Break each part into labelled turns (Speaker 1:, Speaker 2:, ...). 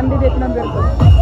Speaker 1: Candidate number 2.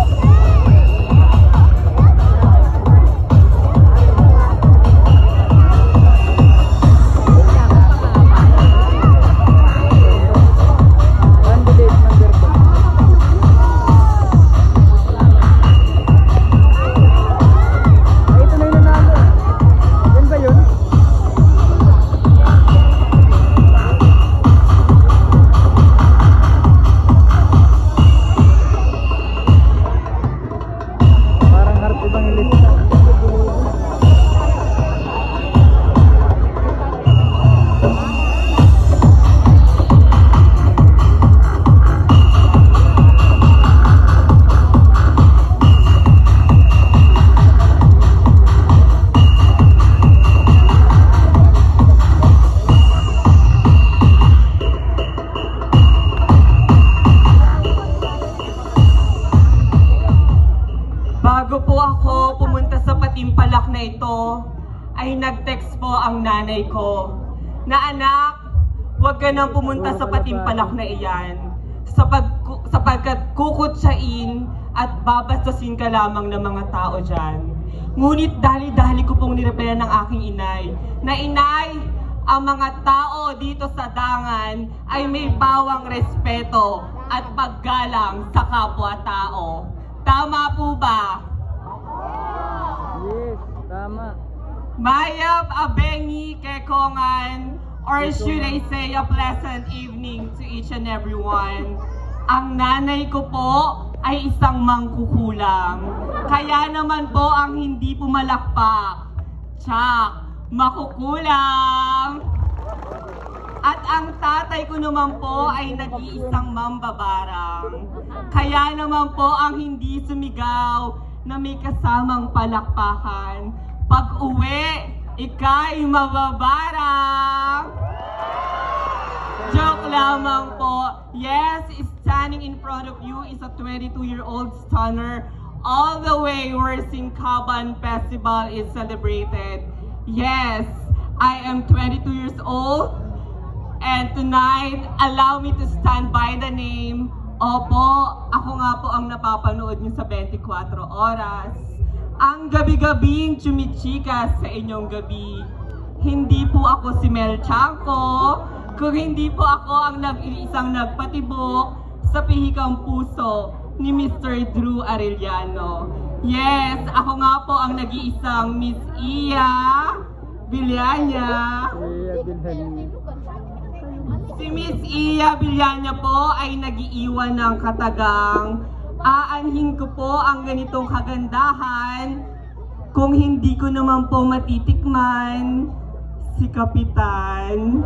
Speaker 2: Bago po ako pumunta sa patimpalak na ito, ay nag-text po ang nanay ko na, anak, huwag ka nang pumunta sa patimpalak na iyan sapagkat kukutsain at babastusin ka lamang ng mga tao dyan. Ngunit dali-dali ko pong nireplyan ng aking inay na, inay, ang mga tao dito sa Dangan ay may bawang respeto at paggalang sa kapwa-tao. Tama po ba?
Speaker 1: Yes, tama.
Speaker 2: Mayab abengi kekongan, or should I say a pleasant evening to each and everyone. Ang nanay ko po ay isang mangkukulam. Kaya naman po ang hindi pumalakpak. Tsak, makukulam. At ang tatay ko naman po ay nag-iisang mambabarang. Kaya naman po ang hindi sumigaw na may kasamang palakpakan. Pag uwi, ika'y mababarang. Joke lamang po. Yes, standing in front of you is a 22-year-old stunner. All the way where Singkaban Festival is celebrated. Yes, I am 22 years old. And tonight, allow me to stand by the name. Opo, ako nga po ang napapanood niyo sa 24 oras. Ang gabi-gabing chumichikas sa inyong gabi. Hindi po ako si Mel Chanco, kung hindi po ako ang isang nagpatibok sa pihikang puso ni Mr. Drew Arellano. Yes, ako nga po ang nag-iisang Miss Iya Villania. Si Miss Iya Villania po ay nag-iiwan ng katagang. Aanhin ko po ang ganitong kagandahan kung hindi ko naman po matitikman si Kapitan.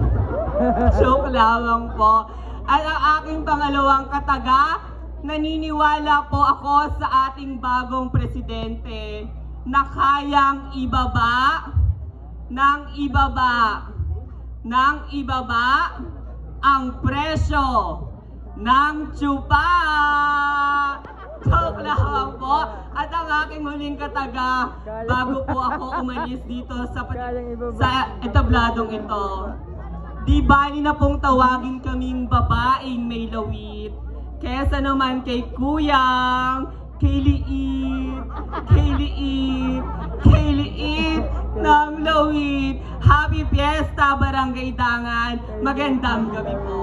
Speaker 2: Joke lamang po. At ang aking pangalawang kataga, naniniwala po ako sa ating bagong presidente na kayang ibaba ang presyo ng tsupa. Joke lang po. At ang aking huling kataga, bago po ako umalis dito sa etabladong ito, di bali na pong tawagin kaming babaeng may lawit. Kesa naman kay Kuyang, kay liit ng lawit. Happy Fiesta, Barangay Dangan. Magandang gabi po.